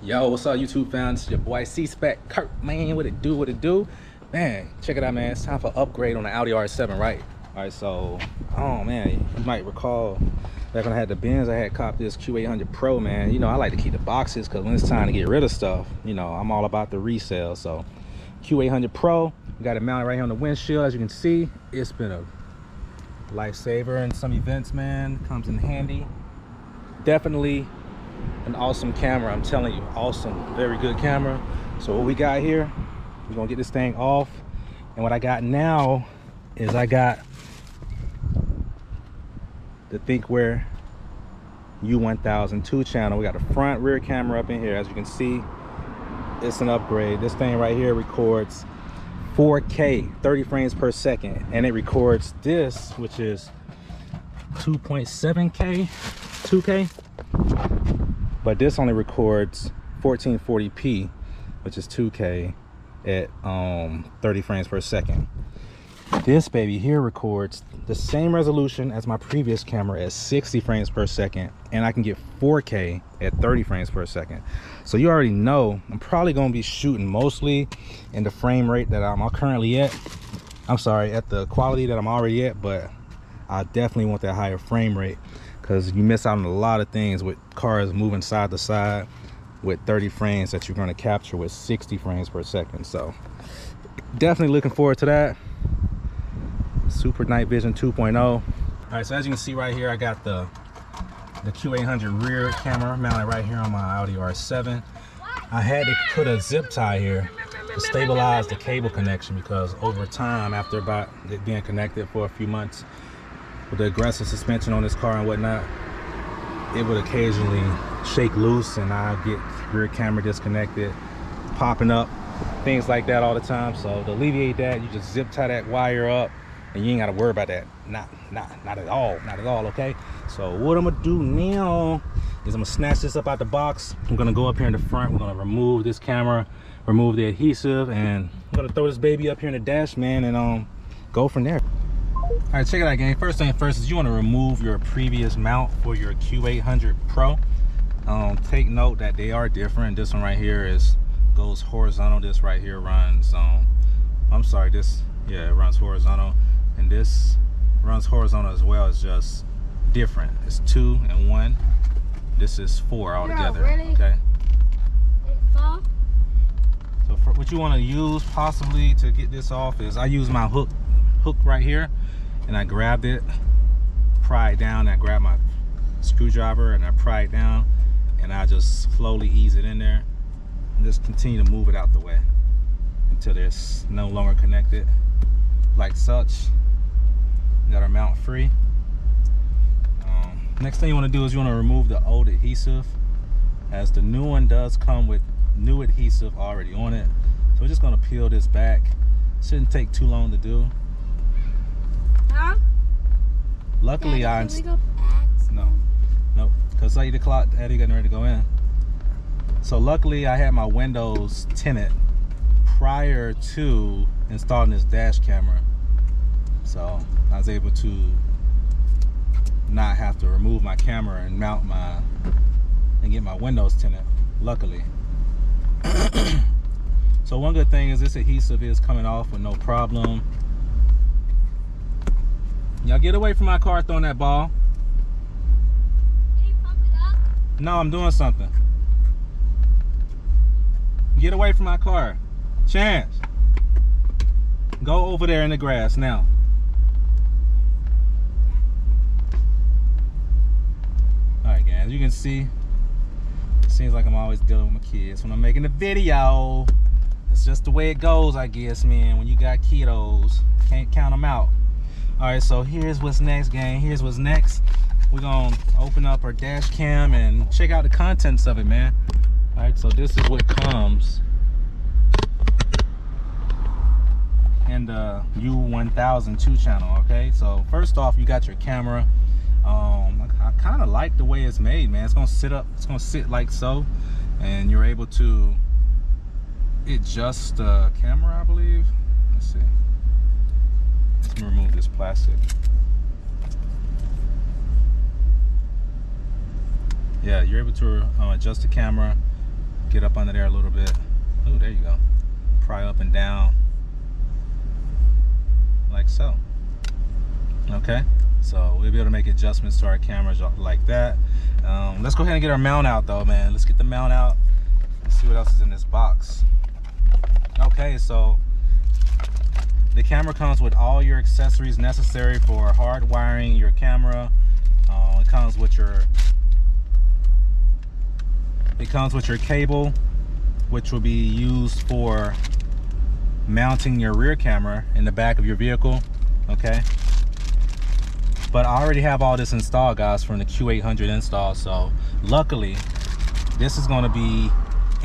Yo, what's up, YouTube fans? It's your boy C-Spec Kurt, man. What it do? Man, check it out, man. It's time for upgrade on the Audi Rs7, right? All right, so, oh man, you might recall back when I had the Benz, I had copped this Q800 Pro, man. You know, I like to keep the boxes because when it's time to get rid of stuff, you know, I'm all about the resale. So, Q800 Pro, we got it mounted right here on the windshield. As you can see, it's been a lifesaver in some events, man. Comes in handy. Definitely an awesome camera, I'm telling you. Awesome, very good camera. So what we got here, we're gonna get this thing off, and what I got now is I got the Thinkware u1000 2-channel. We got a front rear camera up in here. As you can see, it's an upgrade. This thing right here records 4K 30 frames per second, and it records this, which is 2.7K 2K, but this only records 1440p, which is 2K at 30 frames per second. This baby here records the same resolution as my previous camera at 60 frames per second, and I can get 4K at 30 frames per second. So you already know I'm probably going to be shooting mostly in the frame rate that I'm currently at. I'm sorry, at the quality that I'm already at, but I definitely want that higher frame rate, because you miss out on a lot of things with cars moving side to side with 30 frames that you're going to capture with 60 frames per second. So definitely looking forward to that. Super Night Vision 2.0. All right, so as you can see right here, I got the Q800 rear camera mounted right here on my Audi R7. I had to put a zip tie here to stabilize the cable connection, because over time, after about it being connected for a few months with the aggressive suspension on this car and whatnot, it would occasionally shake loose and I'll get rear camera disconnected, popping up, things like that all the time. So to alleviate that, you just zip tie that wire up and you ain't got to worry about that. Not at all, okay? So what I'm gonna do now is I'm gonna snatch this up out the box. I'm gonna go up here in the front. We're gonna remove this camera, remove the adhesive, and I'm gonna throw this baby up here in the dash, man, and go from there. All right, check it out, gang. First thing first is you want to remove your previous mount for your Q800 Pro. Take note that they are different. This one right here goes horizontal. This right here runs I'm sorry, this, yeah, it runs horizontal, and this runs horizontal as well. It's just different. It's 2 and 1. This is 4 altogether. Really? Okay. So for what you want to use possibly to get this off is I use my hook right here, and I grabbed it, pry it down, and I grab my screwdriver and I pry it down, and I just slowly ease it in there and just continue to move it out the way until it's no longer connected, like such. Got our mount free. Next thing you want to do is you want to remove the old adhesive, as the new one does come with new adhesive already on it. So we're just going to peel this back. Shouldn't take too long to do. huh? Luckily, Daddy, can we go back? Nope, because I the clock, Eddie getting ready to go in. So luckily, I had my windows tinted prior to installing this dash camera, so I was able to not have to remove my camera and and get my windows tinted, luckily. So one good thing is this adhesive is coming off with no problem. Y'all get away from my car throwing that ball. Can you pump it up? No, I'm doing something. Get away from my car. Chance. Go over there in the grass now. Alright guys, as you can see, it seems like I'm always dealing with my kids when I'm making the video. It's just the way it goes, I guess, man. When you got kiddos, can't count them out. Alright, so here's what's next, gang. Here's what's next. We're gonna open up our dash cam and check out the contents of it, man. Alright, so this is what comes in the u1000 2-channel, okay? So first off, you got your camera. I kind of like the way it's made, man. It's gonna sit like so, and you're able to adjust the camera, I believe. Let's see. Let me remove this plastic. Yeah, you're able to adjust the camera get up under there a little bit. Oh, there you go. Pry up and down like so. Okay, so we'll be able to make adjustments to our cameras like that. Let's go ahead and get our mount out though, man. Let's get the mount out and see what else is in this box. Okay, so the camera comes with all your accessories necessary for hardwiring your camera. It comes with your cable, which will be used for mounting your rear camera in the back of your vehicle. Okay, but I already have all this installed, guys, from the Q800 install. So luckily this is going to be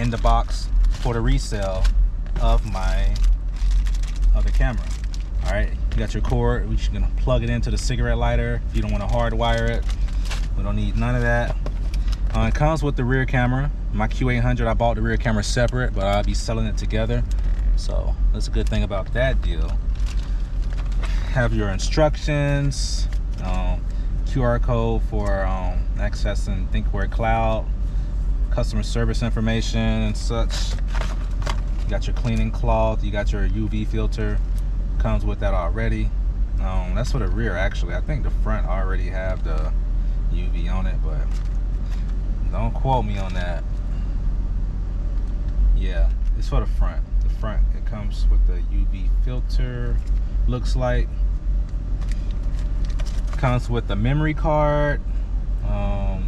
in the box for the resale of my other camera. All right, you got your cord, which you can plug it into the cigarette lighter if you don't want to hardwire it. We don't need none of that. It comes with the rear camera. My Q800, I bought the rear camera separate, but I'll be selling it together. So that's a good thing about that deal. Have your instructions, QR code for accessing Thinkware Cloud, customer service information and such. You got your cleaning cloth, you got your UV filter, comes with that already. That's for the rear actually. I think the front already have the UV on it, but don't quote me on that. Yeah, it's for the front. The front, it comes with the UV filter, looks like. Comes with the memory card,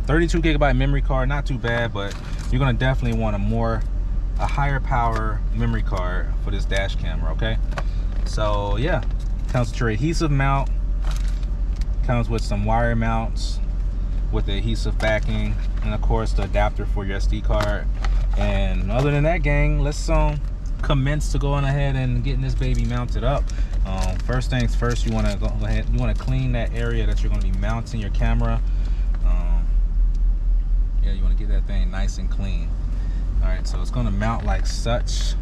32 gigabyte memory card, not too bad, but you're gonna definitely want a higher power memory card for this dash camera. Okay, so yeah, comes with your adhesive mount, comes with some wire mounts with the adhesive backing, and of course the adapter for your SD card. And other than that, gang, let's commence to going ahead and getting this baby mounted up. First things first, you want to go ahead, you want to clean that area that you're going to be mounting your camera. Yeah, you want to get that thing nice and clean. All right, so it's going to mount like such,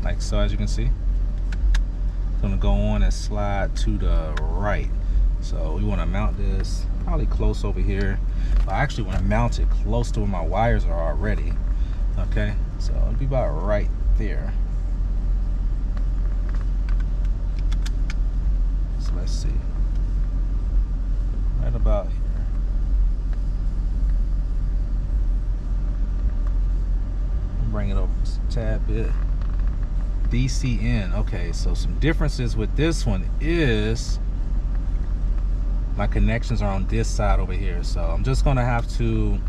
like so, as you can see. It's going to go on and slide to the right. So we want to mount this probably close over here. I actually want to mount it close to where my wires are already. Okay, so it'll be about right there. So let's see, right about here. Bring it over just a tad bit. DCN. Okay, so some differences with this one is my connections are on this side over here, so I'm just gonna have to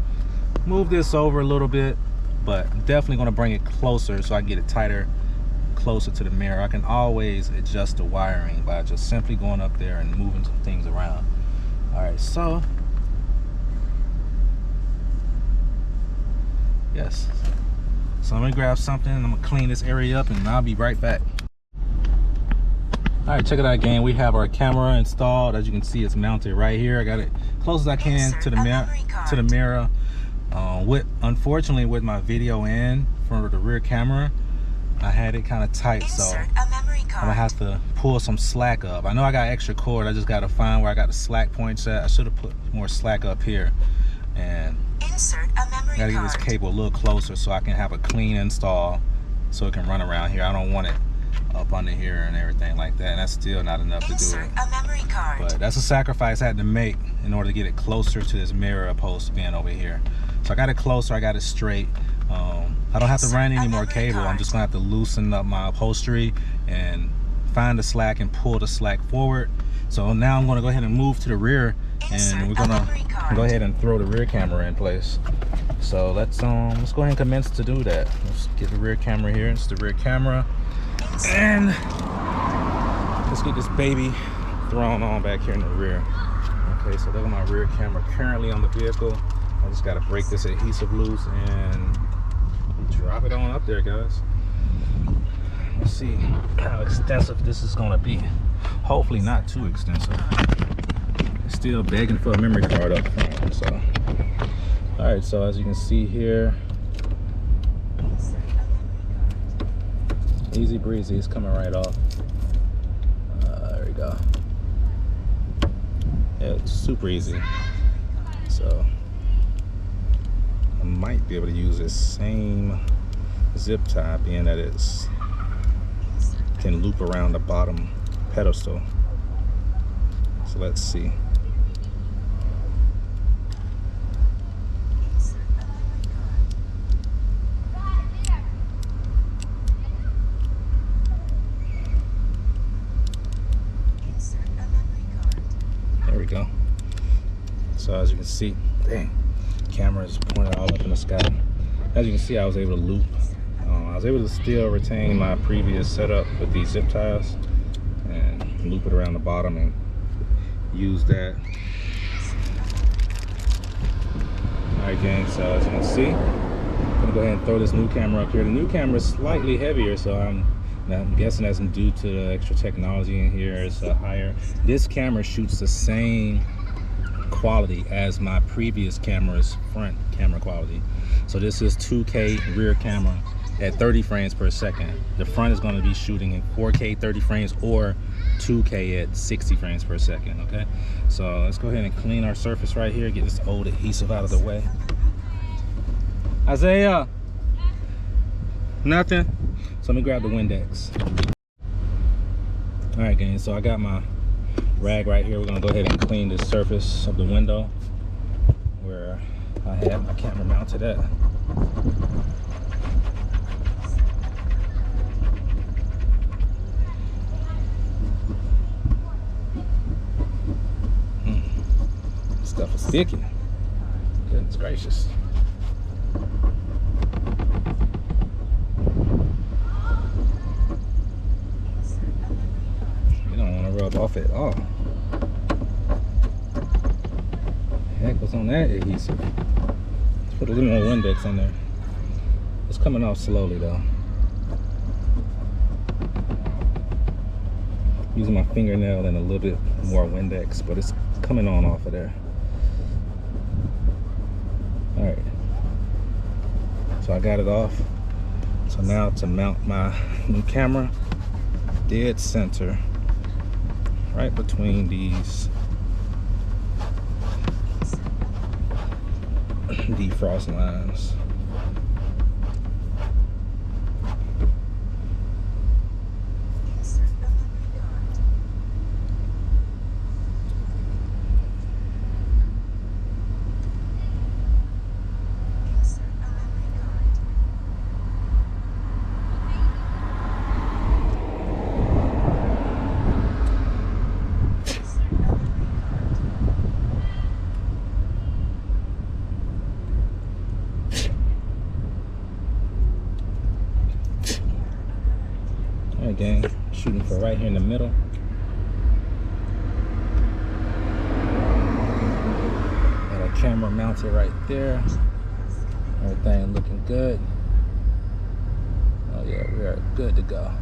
move this over a little bit, but I'm definitely gonna bring it closer so I can get it tighter, closer to the mirror. I can always adjust the wiring by just simply going up there and moving some things around. All right, so yes, so I'm gonna grab something and I'm gonna clean this area up and I'll be right back. All right, check it out again. We have our camera installed. As you can see, it's mounted right here. I got it close as I can to the mirror. Unfortunately, with my video in for the rear camera, I had it kind of tight, so I'm gonna have to pull some slack up. I know I got extra cord. I just gotta find where I got the slack points at. I should have put more slack up here, and gotta get this cable a little closer so I can have a clean install, so it can run around here. I don't want it up under here and everything like that, and that's still not enough to do it. But that's a sacrifice I had to make in order to get it closer to this mirror opposed to being over here. So I got it closer, I got it straight. I don't have to run any more cable. I'm just gonna have to loosen up my upholstery and find the slack and pull the slack forward. So now I'm gonna go ahead and move to the rear, and we're gonna go ahead and throw the rear camera in place. So let's go ahead and commence to do that. Let's get the rear camera here. It's the rear camera, and let's get this baby thrown on back here in the rear. Okay, so there's my rear camera currently on the vehicle. I just gotta break this adhesive loose and drop it on up there, guys. Let's see how extensive this is gonna be. Hopefully not too extensive. It's still begging for a memory card up front, so. All right, so as you can see here, easy breezy, it's coming right off. There we go. Yeah, it's super easy. So I might be able to use this same zip tie, being that it's can loop around the bottom pedestal. So let's see. There we go. So as you can see, dang, camera is pointed all up in the sky. As you can see, I was able to loop. I was able to still retain my previous setup with these zip ties and loop it around the bottom and use that. Alright gang, so as you can see, I'm gonna go ahead and throw this new camera up here. The new camera is slightly heavier, so I'm guessing that's due to the extra technology in here. It's higher. This camera shoots the same quality as my previous camera's front camera quality. So this is 2K rear camera at 30 frames per second. The front is going to be shooting in 4K 30 frames or 2K at 60 frames per second. Okay, so let's go ahead and clean our surface right here, get this old adhesive out of the way. Isaiah, nothing. So let me grab the Windex. All right gang, so I got my rag right here. We're gonna go ahead and clean the surface of the window where I had my camera mounted at. Stuff is sticky. Goodness gracious. You don't want to rub off at all. Heck was on that adhesive. Let's put a little more Windex on there. It's coming off slowly though. Using my fingernail and a little bit more Windex, but it's coming on off of there. All right, so I got it off. So now to mount my new camera, dead center, right between these defrost lines. Gang, shooting for right here in the middle. Got our camera mounted right there. Everything looking good. Oh yeah, we are good to go.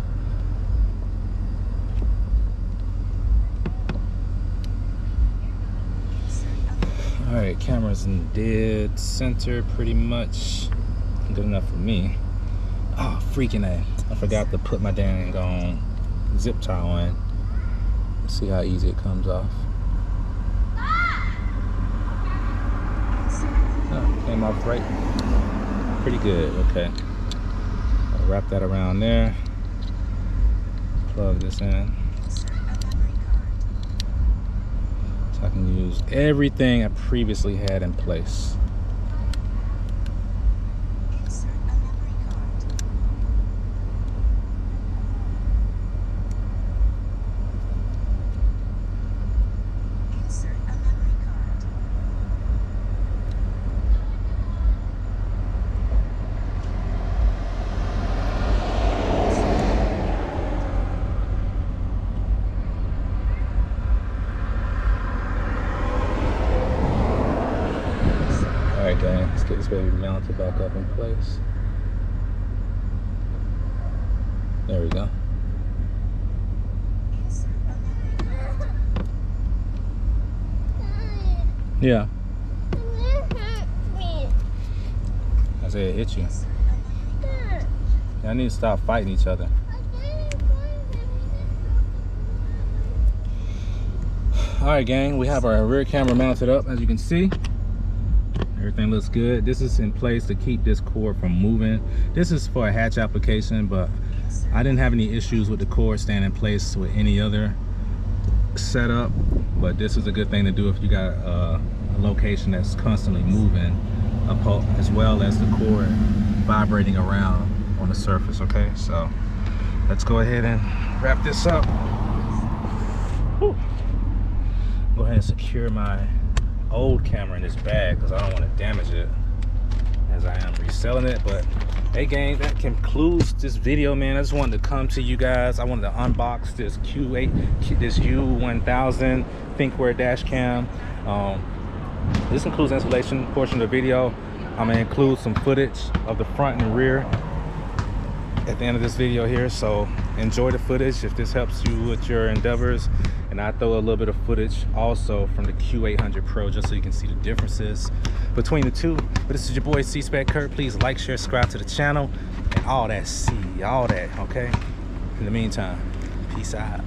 All right, camera's in dead center pretty much. Good enough for me. Oh, freaking A. I forgot to put my dang zip tie on. Let's see how easy it comes off. Oh, came off right. Pretty good, okay. I'll wrap that around there. Plug this in. So I can use everything I previously had in place. Let's get this baby mounted back up in place. There we go. Yeah. Isaiah hit you. Y'all need to stop fighting each other. Alright gang, we have our rear camera mounted up as you can see. Everything looks good. This is in place to keep this cord from moving. This is for a hatch application, but I didn't have any issues with the cord staying in place with any other setup. But this is a good thing to do if you got a location that's constantly moving, as well as the cord vibrating around on the surface. Okay, so let's go ahead and wrap this up. Whew. Go ahead and secure my old camera in this bag because I don't want to damage it as I am reselling it. But hey gang, that concludes this video, man. I just wanted to come to you guys. I wanted to unbox this this u1000 Thinkware dash cam. This includes the installation portion of the video. I'm gonna include some footage of the front and rear at the end of this video here, so enjoy the footage if this helps you with your endeavors. And I throw a little bit of footage also from the Q800 Pro just so you can see the differences between the two. But this is your boy C-Spec Kurt. Please like, share, subscribe to the channel, and all that, okay? In the meantime, peace out.